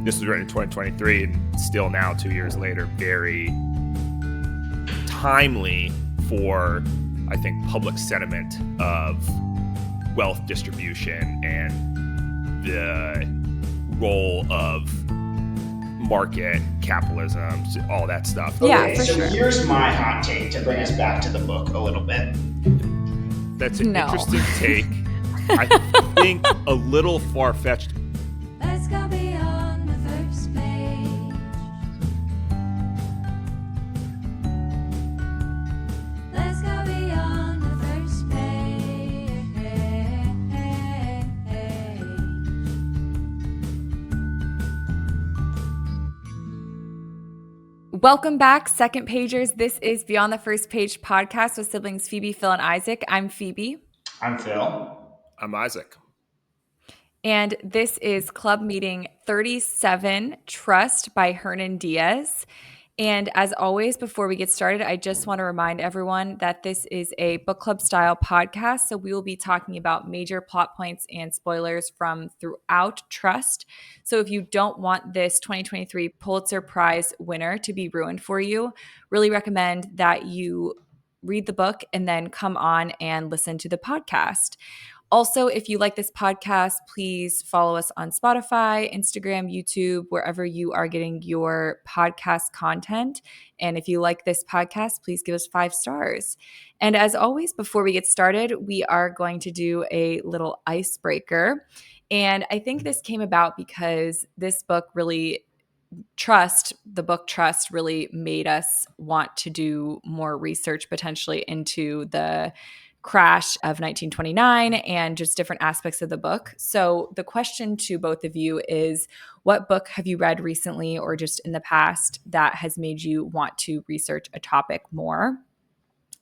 This was written in 2023 and still now, 2 years later, very timely for, I think, public sentiment of wealth distribution and the role of market capitalism, all that stuff. Yeah, Okay, for so sure. here's my hot take to bring us back to the book a little bit. That's an No. interesting take. I think a little far-fetched. Let's go beyond the first page. Let's go beyond the first page. Welcome back, second pagers. This is Beyond the First Page podcast with siblings Phoebe, Phil, and Isaac. I'm Phoebe. I'm Phil. I'm Isaac. And this is Club Meeting 37, Trust by Hernan Diaz. And as always, before we get started, I just want to remind everyone that this is a book club style podcast. So we will be talking about major plot points and spoilers from throughout Trust. So if you don't want this 2023 Pulitzer Prize winner to be ruined for you, really recommend that you read the book and then come on and listen to the podcast. Also, if you like this podcast, please follow us on Spotify, Instagram, YouTube, wherever you are getting your podcast content. And if you like this podcast, please give us 5 stars. And as always, before we get started, we are going to do a little icebreaker. And I think this came about because this book really the book Trust really made us want to do more research potentially into the crash of 1929 and just different aspects of the book. So the question to both of you is, what book have you read recently or just in the past that has made you want to research a topic more?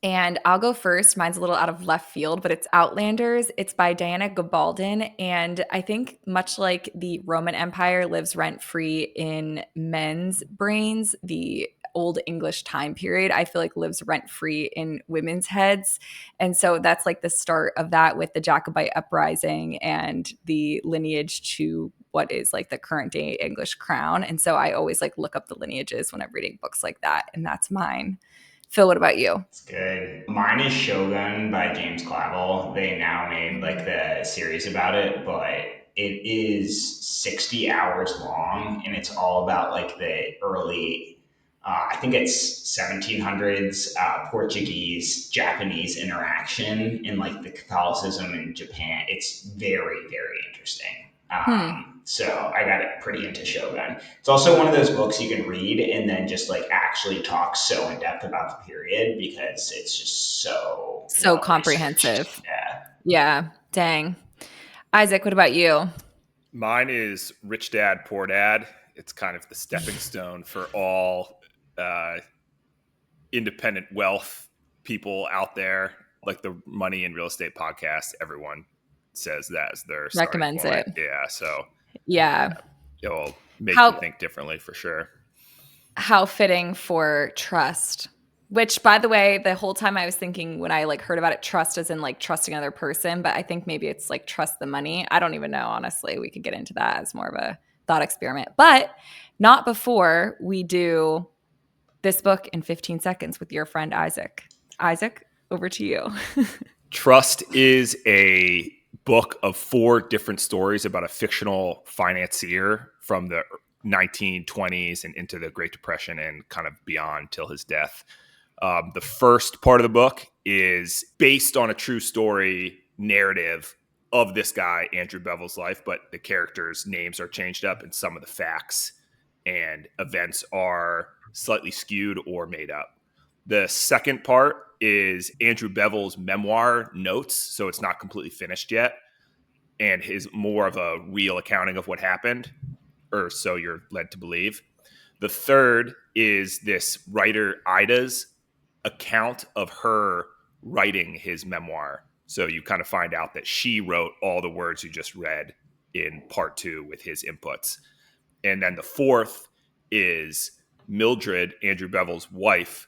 And I'll go first. Mine's a little out of left field, but it's Outlanders. It's by Diana Gabaldon. And I think much like the Roman Empire lives rent-free in men's brains, the Old English time period, I feel like lives rent-free in women's heads. And so that's like the start of that with the Jacobite uprising and the lineage to what is like the current day English crown. And so I always like look up the lineages when I'm reading books like that. And that's mine. Phil, what about you? It's good. Mine is Shogun by James Clavell. They now made like the series about it, but it is 60 hours long and it's all about like the early, I think it's 1700s Portuguese Japanese interaction in like the Catholicism in Japan. It's very, very interesting. So I got it pretty into Shogun. It's also one of those books you can read and then just like actually talk so in depth about the period because it's just so So comprehensive. Yeah. Yeah. Dang. Isaac, what about you? Mine is Rich Dad, Poor Dad. It's kind of the stepping stone for all independent wealth people out there, like the Money and Real Estate podcast. Everyone says that as their Recommends starting it. point. Yeah, so Yeah. it'll make you think differently for sure. How fitting for Trust. Which, by the way, the whole time I was thinking when I like heard about it, trust as in like trusting another person, but I think maybe it's like trust the money. I don't even know, honestly. We could get into that as more of a thought experiment, but not before we do this book in 15 seconds with your friend Isaac. Isaac, over to you. Trust is a book of 4 different stories about a fictional financier from the 1920s and into the Great Depression and kind of beyond till his death. The first part of the book is based on a true story narrative of this guy, Andrew Bevel's life, but the characters' names are changed up and some of the facts and events are slightly skewed or made up. The second part is Andrew Bevel's memoir notes, so it's not completely finished yet, and is more of a real accounting of what happened, or so you're led to believe. The third is this writer Ida's account of her writing his memoir. So you kind of find out that she wrote all the words you just read in part 2 with his inputs. And then the fourth is Mildred, Andrew Bevel's wife,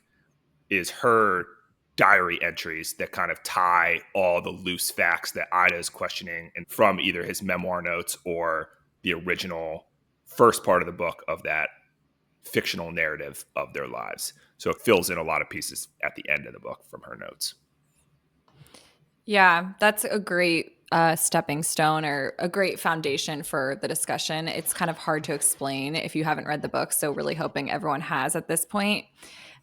is her diary entries that kind of tie all the loose facts that Ida is questioning and from either his memoir notes or the original first part of the book of that fictional narrative of their lives. So it fills in a lot of pieces at the end of the book from her notes. Yeah, that's a great stepping stone or a great foundation for the discussion. It's kind of hard to explain if you haven't read the book, so really hoping everyone has at this point.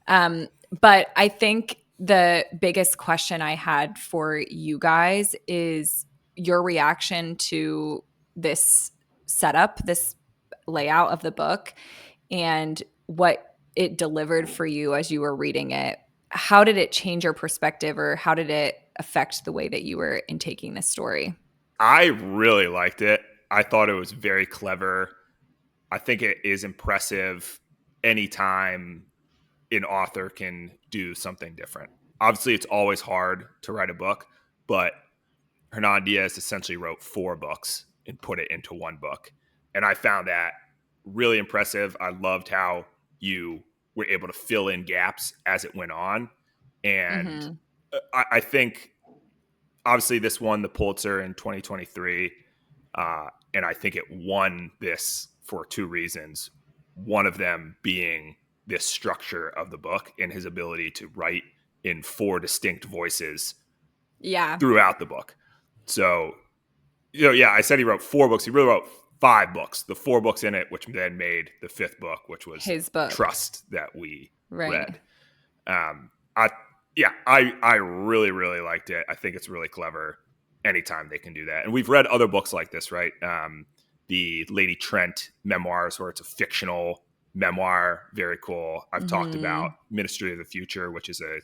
But I think the biggest question I had for you guys is your reaction to this setup, this layout of the book, and what it delivered for you as you were reading it. How did it change your perspective, or how did it affect the way that you were intaking this story? I really liked it. I thought it was very clever. I think it is impressive anytime an author can do something different. Obviously, it's always hard to write a book, but Hernan Diaz essentially wrote 4 books and put it into one book. And I found that really impressive. I loved how you were able to fill in gaps as it went on. And I think, obviously, this won the Pulitzer in 2023. And I think it won this for 2 reasons. One of them being this structure of the book and his ability to write in 4 distinct voices throughout the book. So, I said he wrote 4 books. He really wrote 5 books. The 4 books in it, which then made the 5th book, which was his book, Trust, that we read. I really, really liked it. I think it's really clever anytime they can do that. And we've read other books like this, right? The Lady Trent memoirs, where it's a fictional memoir. Very cool. I've talked about Ministry of the Future, which is a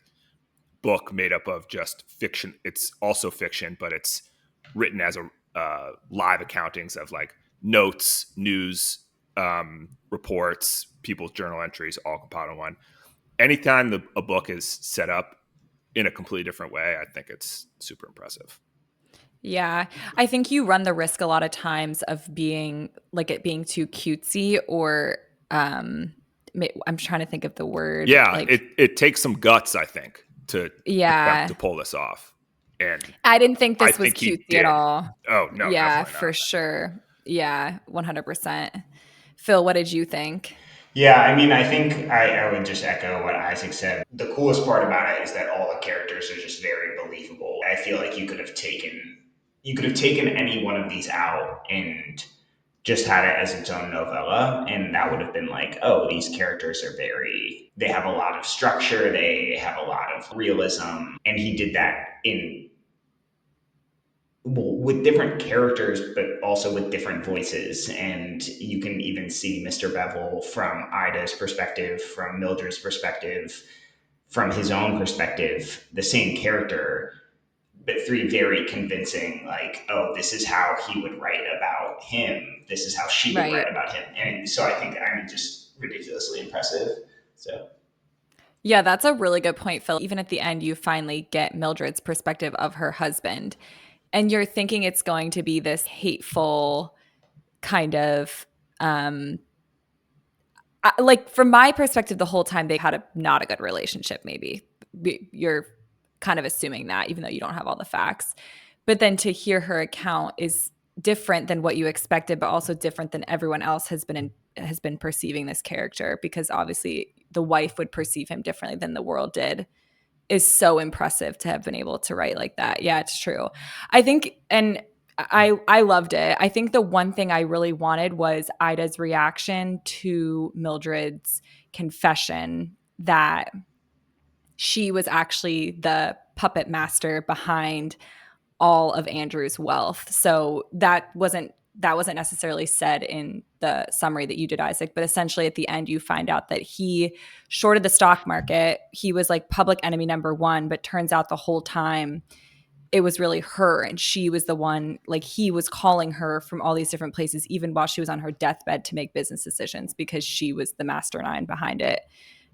book made up of just fiction. It's also fiction, but it's written as a live accountings of like notes, news, reports, people's journal entries, all compiled in one. Anytime a book is set up in a completely different way, I think it's super impressive. Yeah. I think you run the risk a lot of times of being like it being too cutesy, or I'm trying to think of the word. Yeah, it takes some guts, I think, to pull this off. And I didn't think this was cutesy at all. Oh, no. Yeah, for sure. Yeah, 100%. Phil, what did you think? Yeah, I mean, I think I would just echo what Isaac said. The coolest part about it is that all the characters are just very believable. I feel like you could have taken any one of these out and just had it as its own novella, and that would have been like, oh, these characters are they have a lot of structure, they have a lot of realism, and he did that with different characters, but also with different voices. And you can even see Mr. Bevel from Ida's perspective, from Mildred's perspective, from his own perspective, the same character, but 3 very convincing, like, oh, this is how he would write about him. This is how she would write about him. And so I think, just ridiculously impressive. So. Yeah, that's a really good point, Phil. Even at the end, you finally get Mildred's perspective of her husband. And you're thinking it's going to be this hateful kind of, like from my perspective, the whole time they had not a good relationship, maybe. You're kind of assuming that, even though you don't have all the facts. But then to hear her account is different than what you expected, but also different than everyone else has been perceiving this character, because obviously the wife would perceive him differently than the world did. Is so impressive to have been able to write like that. Yeah, it's true. I think, and I loved it. I think the one thing I really wanted was Ida's reaction to Mildred's confession that she was actually the puppet master behind all of Andrew's wealth. So that wasn't necessarily said in the summary that you did, Isaac, but essentially at the end you find out that he shorted the stock market. He was like public enemy number 1, but turns out the whole time it was really her, and she was the one, like he was calling her from all these different places, even while she was on her deathbed, to make business decisions because she was the mastermind behind it.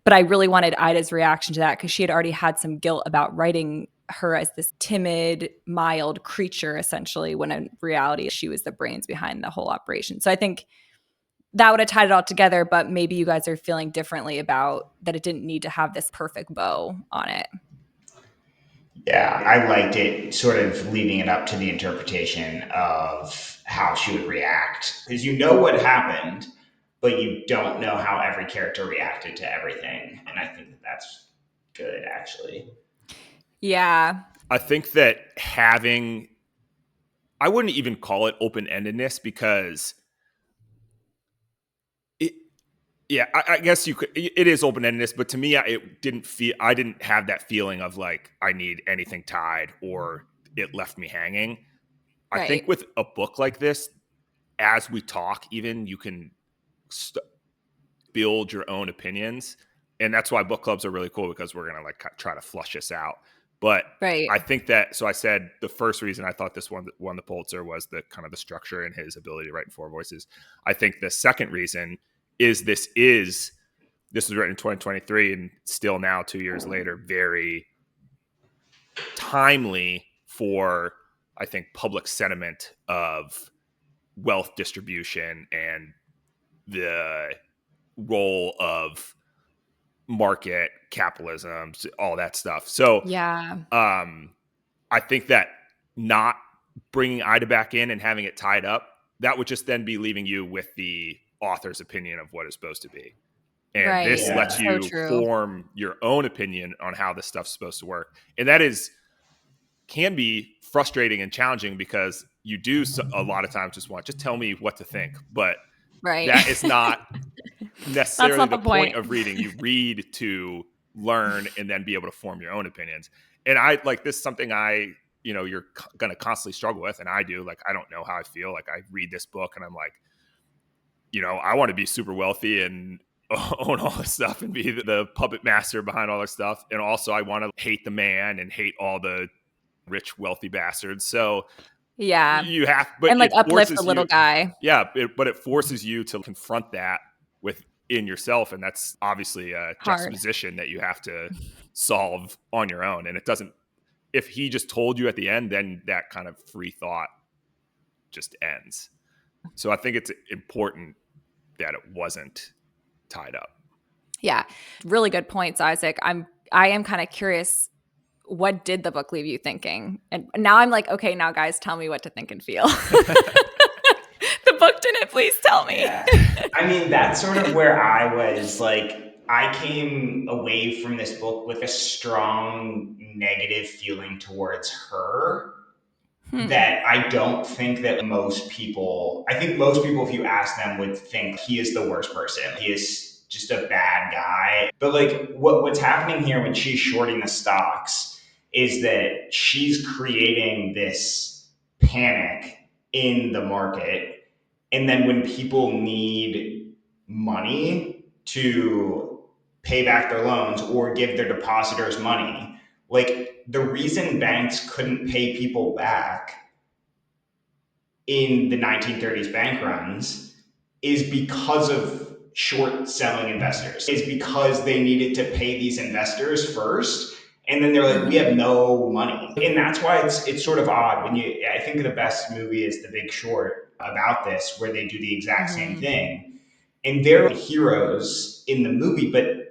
But I really wanted Ida's reaction to that, because she had already had some guilt about writing her as this timid, mild creature, essentially, when in reality she was the brains behind the whole operation. So I think that would have tied it all together, but maybe you guys are feeling differently about that it didn't need to have this perfect bow on it. Yeah, I liked it sort of leaving it up to the interpretation of how she would react. Because you know what happened, but you don't know how every character reacted to everything. And I think that that's good, actually. Yeah. I think that having, I wouldn't even call it open-endedness because it, yeah, I guess you could, it is open-endedness, but to me, I didn't have that feeling of like, I need anything tied or it left me hanging. I Right. think with a book like this, as we talk, even you can build your own opinions. And that's why book clubs are really cool, because we're going to like try to flush this out. But Right. I think that, so I said the first reason I thought this one won the Pulitzer was the kind of the structure and his ability to write in four voices. I think the second reason is this was written in 2023 and still now 2 years later, very timely for, I think, public sentiment of wealth distribution and the role of market capitalism, all that stuff. So Yeah. I think that not bringing Ida back in and having it tied up, that would just then be leaving you with the author's opinion of what it's supposed to be. And Right. this lets So you true. form your own opinion on how this stuff's supposed to work. And that can be frustrating and challenging, because you do a lot of times just tell me what to think. But Right. that is not necessarily not the the point point. of reading. You read to learn and then be able to form your own opinions. And I like this is something you're going to constantly struggle with. And I do, like, I don't know how I feel. Like, I read this book and I'm like, I want to be super wealthy and own all this stuff and be the puppet master behind all this stuff. And also I want to hate the man and hate all the rich, wealthy bastards. So Yeah. you have, but And like it uplift the forces little you, guy. but it forces you to confront that within yourself. And that's obviously a Hard. juxtaposition that you have to solve on your own. And it doesn't, if he just told you at the end, then that kind of free thought just ends. So I think it's important that it wasn't tied up. Yeah. Really good points, Isaac. I am kind of curious, what did the book leave you thinking? And now I'm like, okay, now guys, tell me what to think and feel. The book didn't, please tell me. Yeah. I mean, that's sort of where I was. Like, I came away from this book with a strong negative feeling towards her that I don't think that I think most people, if you ask them, would think he is the worst person. He is just a bad guy. But like, what's happening here when she's shorting the stocks is that she's creating this panic in the market. And then when people need money to pay back their loans or give their depositors money, like, the reason banks couldn't pay people back in the 1930s bank runs is because of short selling investors. Is because they needed to pay these investors first, and then they're like, we have no money. And that's why it's sort of odd when I think the best movie is The Big Short about this, where they do the exact same thing. And they're heroes in the movie, but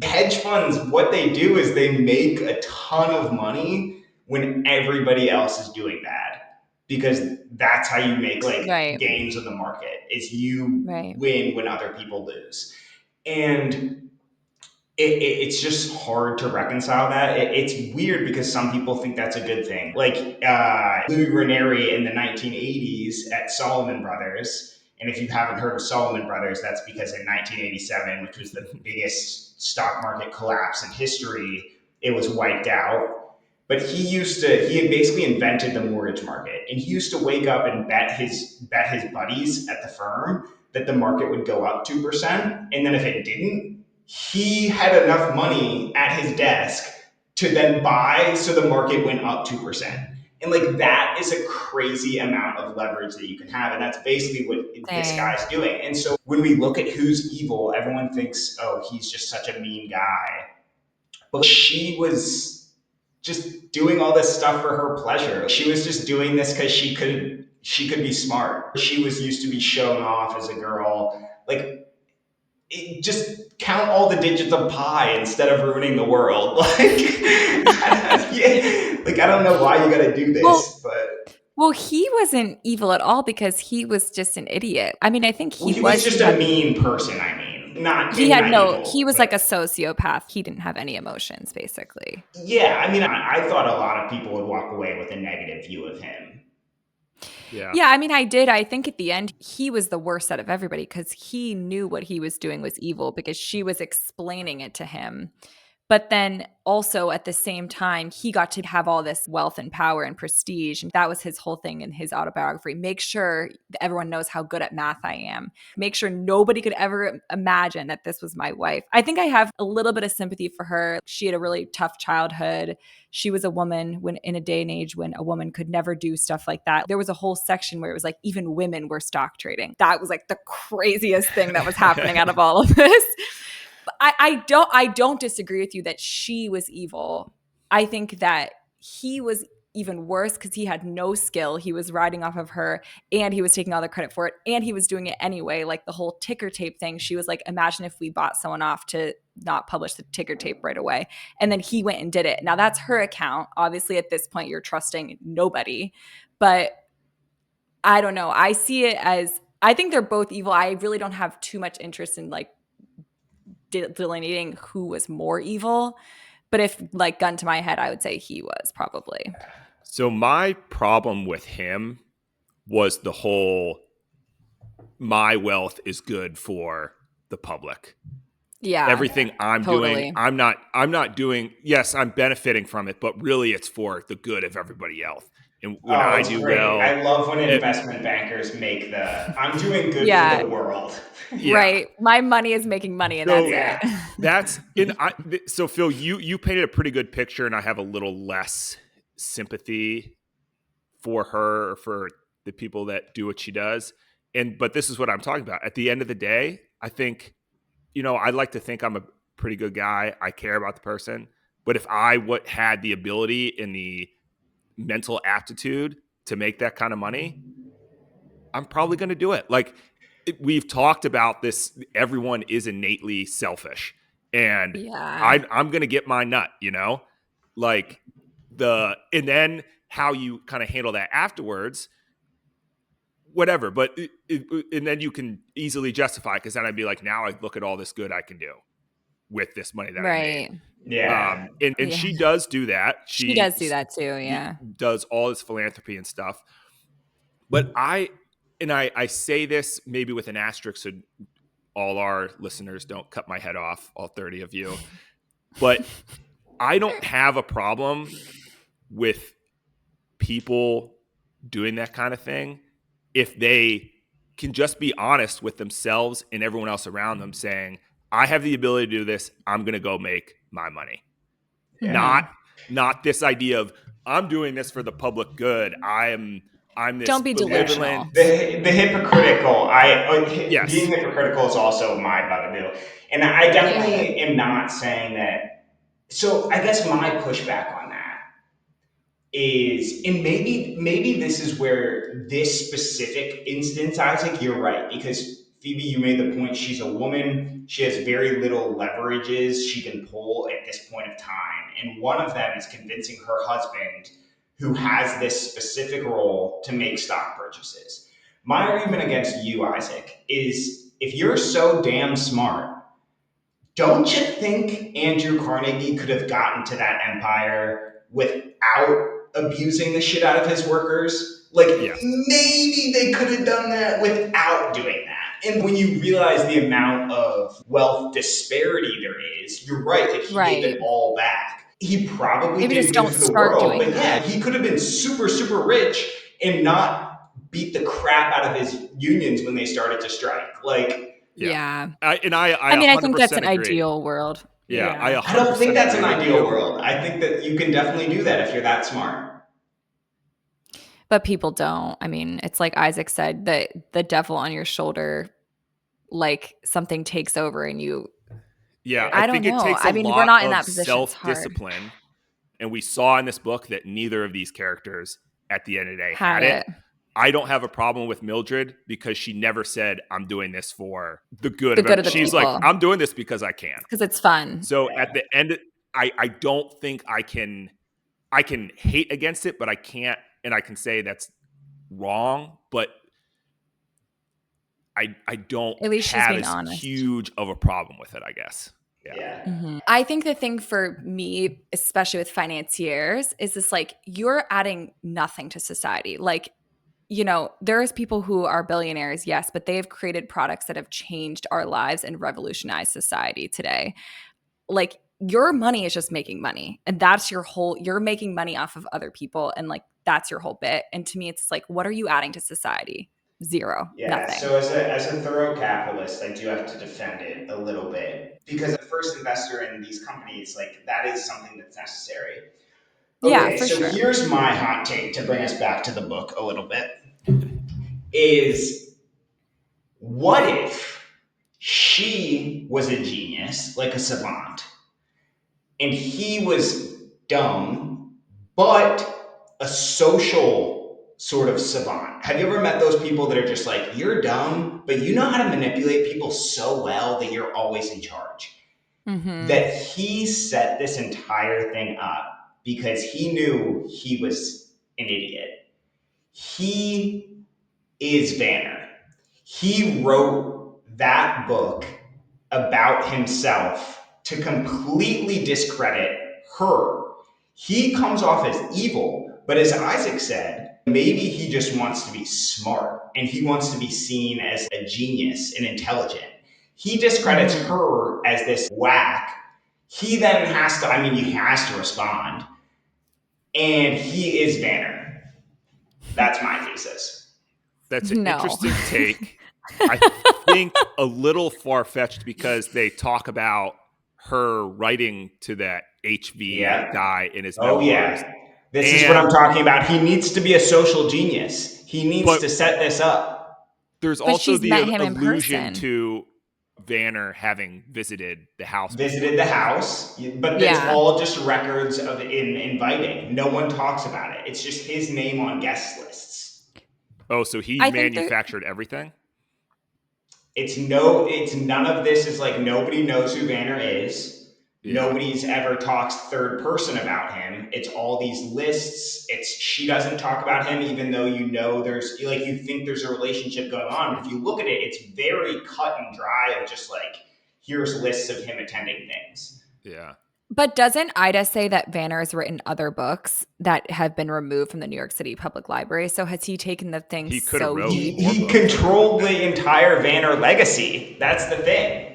hedge funds, what they do is they make a ton of money when everybody else is doing bad, because that's how you make like Right. gains in the market, is you Right. win when other people lose. And it's just hard to reconcile that. It's weird because some people think that's a good thing. Like Louis Ranieri in the 1980s at Salomon Brothers. And if you haven't heard of Salomon Brothers, that's because in 1987, which was the biggest stock market collapse in history, it was wiped out. But he had basically invented the mortgage market. And he used to wake up and bet his buddies at the firm that the market would go up 2%. And then if it didn't, he had enough money at his desk to then buy, so the market went up 2%. And like, that is a crazy amount of leverage that you can have. And that's basically what this guy's doing. And so when we look at who's evil, everyone thinks, oh, he's just such a mean guy. But she was just doing all this stuff for her pleasure. She was just doing this because she could be smart. She was used to be shown off as a girl. Like, just count all the digits of pi instead of ruining the world. Like, yeah, like, I don't know why you got to do this, but Well, he wasn't evil at all because he was just an idiot. I mean, I think he He was was. just a mean person, I mean. Not He had not no. evil. He was but- like a sociopath. He didn't have any emotions, basically. Yeah, I mean, I thought a lot of people would walk away with a negative view of him. Yeah, I mean, I did. I think at the end, he was the worst out of everybody because he knew what he was doing was evil because she was explaining it to him. But then also at the same time, he got to have all this wealth and power and prestige. And that was his whole thing in his autobiography. Make sure everyone knows how good at math I am. Make sure nobody could ever imagine that this was my wife. I think I have a little bit of sympathy for her. She had a really tough childhood. She was a woman when in a day and age when a woman could never do stuff like that. There was a whole section where it was like even women were stock trading. That was like the craziest thing that was happening out of all of this. I don't disagree with you that she was evil. I think that he was even worse because he had no skill. He was riding off of her and he was taking all the credit for it and he was doing it anyway. Like the whole ticker tape thing. She was like, imagine if we bought someone off to not publish the ticker tape right away. And then he went and did it. Now that's her account. Obviously at this point you're trusting nobody, but I don't know. I see it as, I think they're both evil. I really don't have too much interest in like delineating who was more evil, but if like gun to my head, I would say he was probably. So my problem with him was the whole my wealth is good for the public. Yeah. Everything I'm totally. doing, I'm not doing, yes, I'm benefiting from it, but really it's for the good of everybody else. And when I do great. well, I love when investment bankers make I'm doing good Yeah. for the world. Yeah. Right. My money is making money and So, that's it. That's so Phil, you painted a pretty good picture, and I have a little less sympathy for her or for the people that do what she does. But this is what I'm talking about. At the end of the day, I think, I'd like to think I'm a pretty good guy. I care about the person. But if I had the ability and the mental aptitude to make that kind of money, I'm probably going to do it. Like we've talked about this, everyone is innately selfish, and Yeah. I'm going to get my nut, like and then how you kind of handle that afterwards, whatever. But and then you can easily justify, because then I'd be like, now I look at all this good I can do with this money that I made. Yeah. And she does do that. She does do that too. Yeah. Does all this philanthropy and stuff. But I say this maybe with an asterisk, so all our listeners don't cut my head off, all 30 of you. But I don't have a problem with people doing that kind of thing if they can just be honest with themselves and everyone else around them, saying, I have the ability to do this. I'm going to go make my money. Yeah. Not this idea of I'm doing this for the public good. I'm this. Don't be delusional. The hypocritical. Yes. Being hypocritical is also my bugaboo, and I definitely am not saying that. So I guess my pushback on that is, and maybe this is where this specific instance, Isaac, you're right, because Phoebe, you made the point, she's a woman, she has very little leverages she can pull at this point of time, and one of them is convincing her husband, who has this specific role, to make stock purchases. My argument against you, Isaac, is if you're so damn smart, don't you think Andrew Carnegie could have gotten to that empire without abusing the shit out of his workers? Like, maybe they could have done that without doing that. And when you realize the amount of wealth disparity there is, you're right that he gave it all back. He probably Maybe did just good don't for the start world, doing but that. he could have been super, super rich and not beat the crap out of his unions when they started to strike. Like, Yeah. I mean, I think that's an agree. ideal world. Yeah, I don't think that's an ideal world. I think that you can definitely do that if you're that smart. But people don't. I mean, it's like Isaac said, the devil on your shoulder, like something takes over and you. Yeah, I think it takes I mean, lot we're not in of that position. self-discipline. And we saw in this book that neither of these characters at the end of the day had it. I don't have a problem with Mildred because she never said, I'm doing this for the good of it. She's people. like, I'm doing this because I can. Because it's fun. So at the end, I don't think I can hate against it, but I can't. And I can say that's wrong, but I don't At least she's have being as honest. huge of a problem with it, I guess. Yeah. I think the thing for me, especially with financiers, is this like you're adding nothing to society. Like, you know, there's people who are billionaires, yes, but they have created products that have changed our lives and revolutionized society today. Like your money is just making money, and that's your whole, you're making money off of other people, and like that's your whole bit. And to me, it's like, what are you adding to society? Zero, Yeah, nothing. so as a thorough capitalist, I do have to defend it a little bit because the first investor in these companies, like that is something that's necessary. Yeah, Okay, for so sure. here's my hot take to bring us back to the book a little bit. Is what if she was a genius, like a savant, and he was dumb, but a social sort of savant? Have you ever met those people that are just like, you're dumb, but you know how to manipulate people so well that you're always in charge? That he set this entire thing up because he knew he was an idiot. He is Vanner. He wrote that book about himself to completely discredit her. He comes off as evil, but as Isaac said, maybe he just wants to be smart and he wants to be seen as a genius and intelligent. He discredits her as this whack. He then has to, I mean, he has to respond. And he is Vanner. That's my thesis. That's an No. interesting take. I think a little far-fetched because they talk about her writing to that HV Yeah. guy in his Oh, memoirs. yeah. This is what I'm talking about. He needs to be a social genius. He needs But- to set this up. There's But also she's the met him in allusion person. to Vanner having visited the house. Visited the house, but it's Yeah. all just records of in inviting. No one talks about it. It's just his name on guest lists. Oh, so he I think manufactured everything? It's none of this is like nobody knows who Vanner is. Yeah. Nobody's ever talks third person about him. It's all these lists. She doesn't talk about him, even though you know there's like you think there's a relationship going on. But if you look at it, it's very cut and dry of just like here's lists of him attending things. Yeah. But doesn't Ida say that Vanner has written other books that have been removed from the New York City Public Library? So has he taken the thing He could have so wrote deep? more He books. controlled the entire Vanner legacy. That's the thing.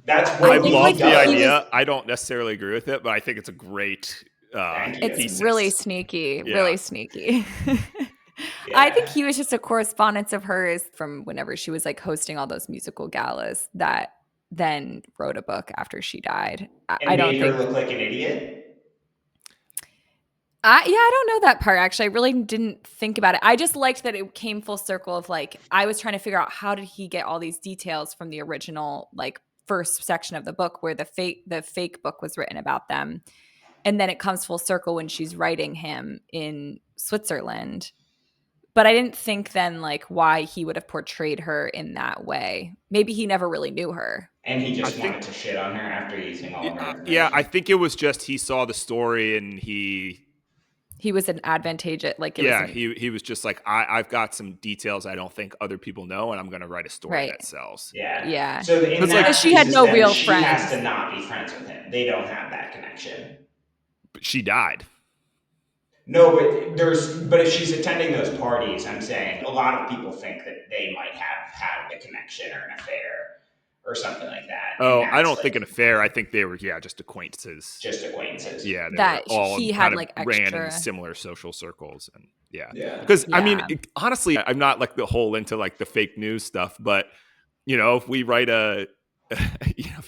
That's what I think, love like, the he idea. was- I don't necessarily agree with it, but I think it's a great Thank you. It's thesis. really sneaky, Yeah. really sneaky. I think he was just a correspondence of hers from whenever she was like hosting all those musical galas that then wrote a book after she died. And I don't made her think. look like an idiot. I don't know that part actually. I really didn't think about it. I just liked that it came full circle of like I was trying to figure out how did he get all these details from the original like first section of the book where the fake book was written about them. And then it comes full circle when she's writing him in Switzerland. But I didn't think then like why he would have portrayed her in that way. Maybe he never really knew her. And he just I think- wanted to shit on her after using all of her information. Yeah, I think it was just he saw the story and He was an advantageous like it yeah, was an, he was just like I've got some details I don't think other people know, and I'm going to write a story Right. that sells. Yeah. Yeah. So in Because, that like, she had thesis, no then real she has friends. to not be friends with him. They don't have that connection. But she died. No, but if she's attending those parties, I'm saying a lot of people think that they might have had a connection or an affair or something like that. Oh, And I don't that's, think like, an affair. I think they were just acquaintances. just acquaintances. Yeah, they That were all he kind had, of like, ran in extra- similar social circles, and Yeah. Because I mean, Yeah. honestly, I'm not like the whole into like the fake news stuff, but you know, if we write a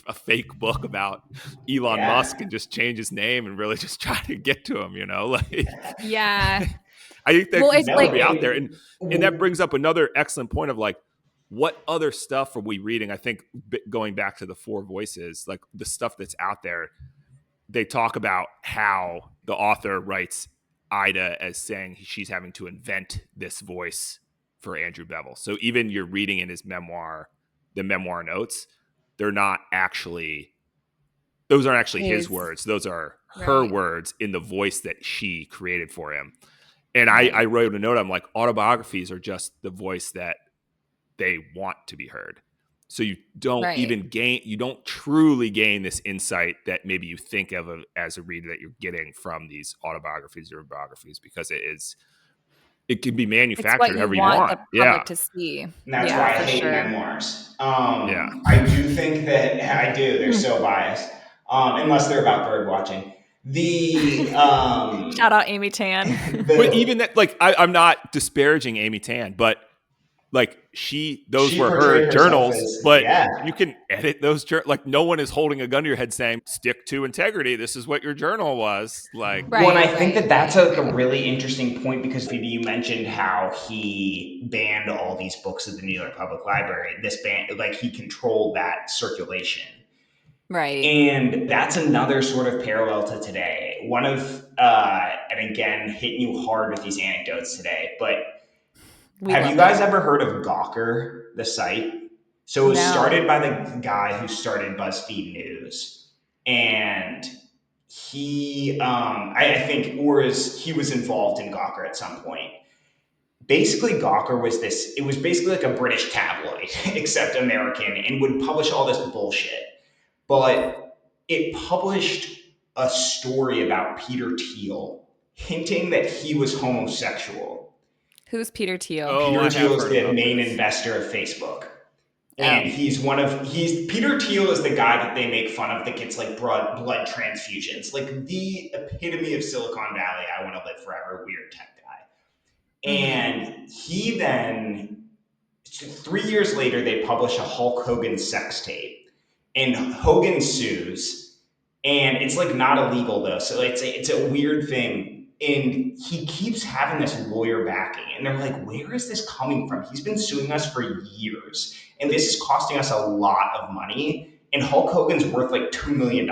a fake book about Elon Yeah. Musk and just change his name and really just try to get to him, like Yeah. I think that Well, it's could like- be out there, and that brings up another excellent point of like, what other stuff are we reading? I think going back to the Four Voices, like the stuff that's out there, they talk about how the author writes Ida as saying she's having to invent this voice for Andrew Bevel. So even you're reading in his memoir, the memoir notes, those aren't actually his words. Those are her Right. words in the voice that she created for him. And Right. I wrote a note. I'm like, autobiographies are just the voice that they want to be heard. So you don't you don't truly gain this insight that maybe you think of as a reader that you're getting from these autobiographies or biographies, because it can be It's what manufactured you however you want want. the Yeah. public to see. And that's Yeah, why I for hate sure. memoirs. Yeah. I do think that I do. They're so biased, unless they're about bird watching. The Shout out Amy Tan. But the even that, like, I'm not disparaging Amy Tan, but like those she were her portrayed herself journals, as, but yeah. you can edit those like no one is holding a gun to your head saying stick to integrity. This is what your journal was like. Well, and Right, I think right. that that's a really interesting point, because Phoebe, you mentioned how he banned all these books at the New York Public Library. This ban, like he controlled that circulation. Right. And that's another sort of parallel to today. One of, and again, hitting you hard with these anecdotes today, but We have you love guys it. ever heard of Gawker, the site? So it was No. started by the guy who started BuzzFeed News. And I think, he was involved in Gawker at some point. Basically, Gawker was it was basically like a British tabloid, except American, and would publish all this bullshit. But it published a story about Peter Thiel, hinting that he was homosexual. Who's Peter Thiel? Oh, Peter I have Thiel is heard the about main this. investor of Facebook. Oh. And Peter Thiel is the guy that they make fun of that gets like blood transfusions, like the epitome of Silicon Valley. I want to live forever, weird tech guy. And he then, 3 years later, they publish a Hulk Hogan sex tape, and Hogan sues, and it's like not illegal though, so it's a weird thing. And he keeps having this lawyer backing, and they're like, where is this coming from? He's been suing us for years, and this is costing us a lot of money. And Hulk Hogan's worth like $2 million.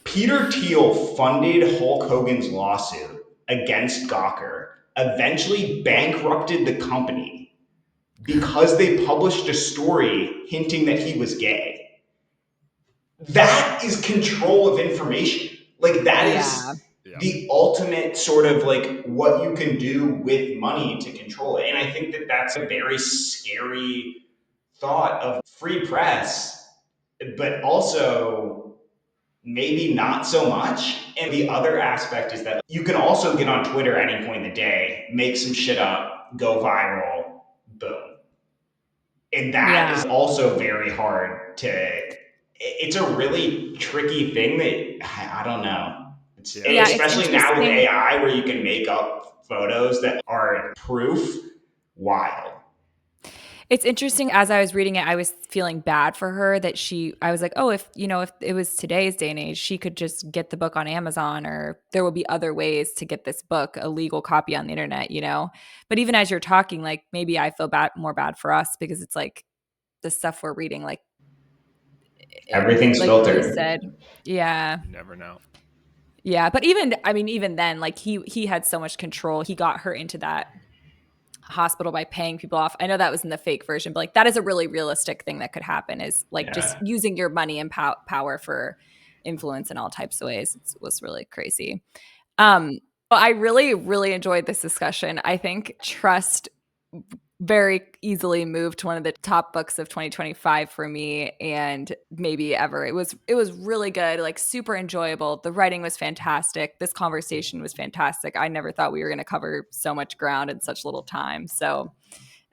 Peter Thiel funded Hulk Hogan's lawsuit against Gawker, eventually bankrupted the company because they published a story hinting that he was gay. That is control of information. Like, that Yeah. is the ultimate sort of like what you can do with money to control it. And I think that that's a very scary thought of free press, but also maybe not so much. And the other aspect is that you can also get on Twitter at any point in the day, make some shit up, go viral, boom. And that is Yeah. also very hard it's a really tricky thing that I don't know. Yeah, it's Especially now with interesting. AI, where you can make up photos that are proof. Wild. It's interesting. As I was reading it, I was feeling bad for her that I was like, oh, if it was today's day and age, she could just get the book on Amazon, or there will be other ways to get this book, a legal copy on the internet, But even as you're talking, like, maybe I feel more bad for us, because it's like the stuff we're reading, like Everything's like you filtered. said. Yeah. You never know. Yeah. But even then, like he had so much control. He got her into that hospital by paying people off. I know that was in the fake version, but like that is a really realistic thing that could happen, is like just using your money and power for influence in all types of ways. It was really crazy. But I really, really enjoyed this discussion. I think Trust very easily moved to one of the top books of 2025 for me, and maybe ever. It was really good, like super enjoyable. The writing was fantastic. This conversation was fantastic. I never thought we were going to cover so much ground in such little time. So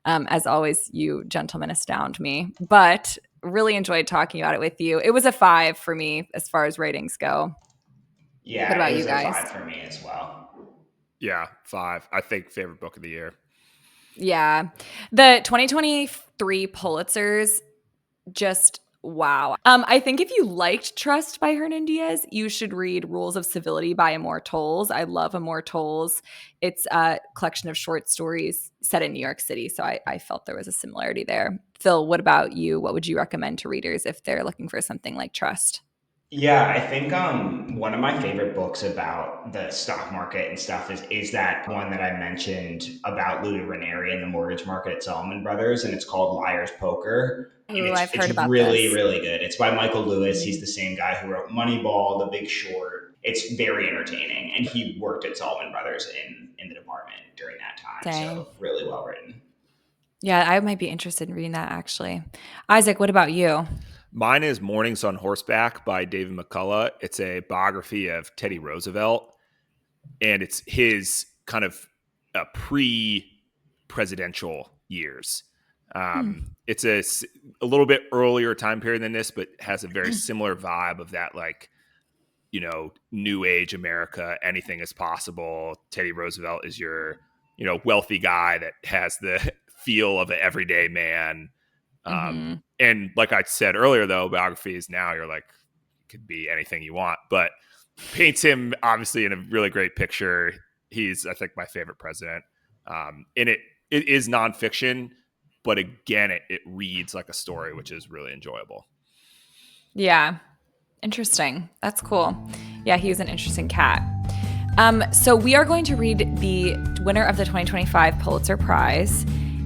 as always, you gentlemen astound me, but really enjoyed talking about it with you. It was a 5 for me as far as ratings go. Yeah, What about it was you a guys? 5 for me as well. Yeah, 5. I think favorite book of the year. Yeah. The 2023 Pulitzers, just wow. I think if you liked Trust by Hernan Diaz, you should read Rules of Civility by Immortals. I love Immortals. It's a collection of short stories set in New York City, so I felt there was a similarity there. Phil, what about you? What would you recommend to readers if they're looking for something like Trust? Yeah, I think one of my favorite books about the stock market and stuff is that one that I mentioned about Louis Ranieri and the mortgage market at Salomon Brothers, and it's called Liar's Poker. And Oh, I've it's heard about really, this. really good. It's by Michael Lewis. He's the same guy who wrote Moneyball, The Big Short. it's very entertaining. And he worked at Salomon Brothers in the department during that time. Dang. So really well written. Yeah, I might be interested in reading that actually. Isaac, what about you? Mine is Mornings on Horseback by David McCullough. It's a biography of Teddy Roosevelt, and it's his kind of pre-presidential years. It's a little bit earlier time period than this, but has a very similar vibe of that, like, you know, new age America, anything is possible. Teddy Roosevelt is your, you know, wealthy guy that has the feel of an everyday man. And like I said earlier, though, biographies now you're like, it could be anything you want, but paints him obviously in a really great picture. He's, I think, my favorite president. And it is nonfiction, but again, it reads like a story, which is really enjoyable. Yeah. Interesting. That's cool. Yeah, he was an interesting cat. So we are going to read the winner of the 2025 Pulitzer Prize,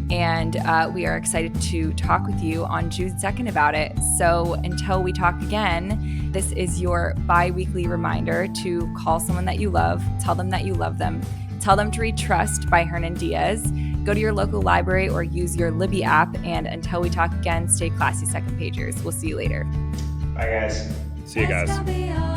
and we are excited to talk with you on June 2nd about it. So until we talk again, this is your bi-weekly reminder to call someone that you love, tell them that you love them, tell them to read Trust by Hernan Diaz, go to your local library or use your Libby app, and until we talk again, stay classy second pagers. We'll see you later. Bye, guys. See you guys. Let's go beyond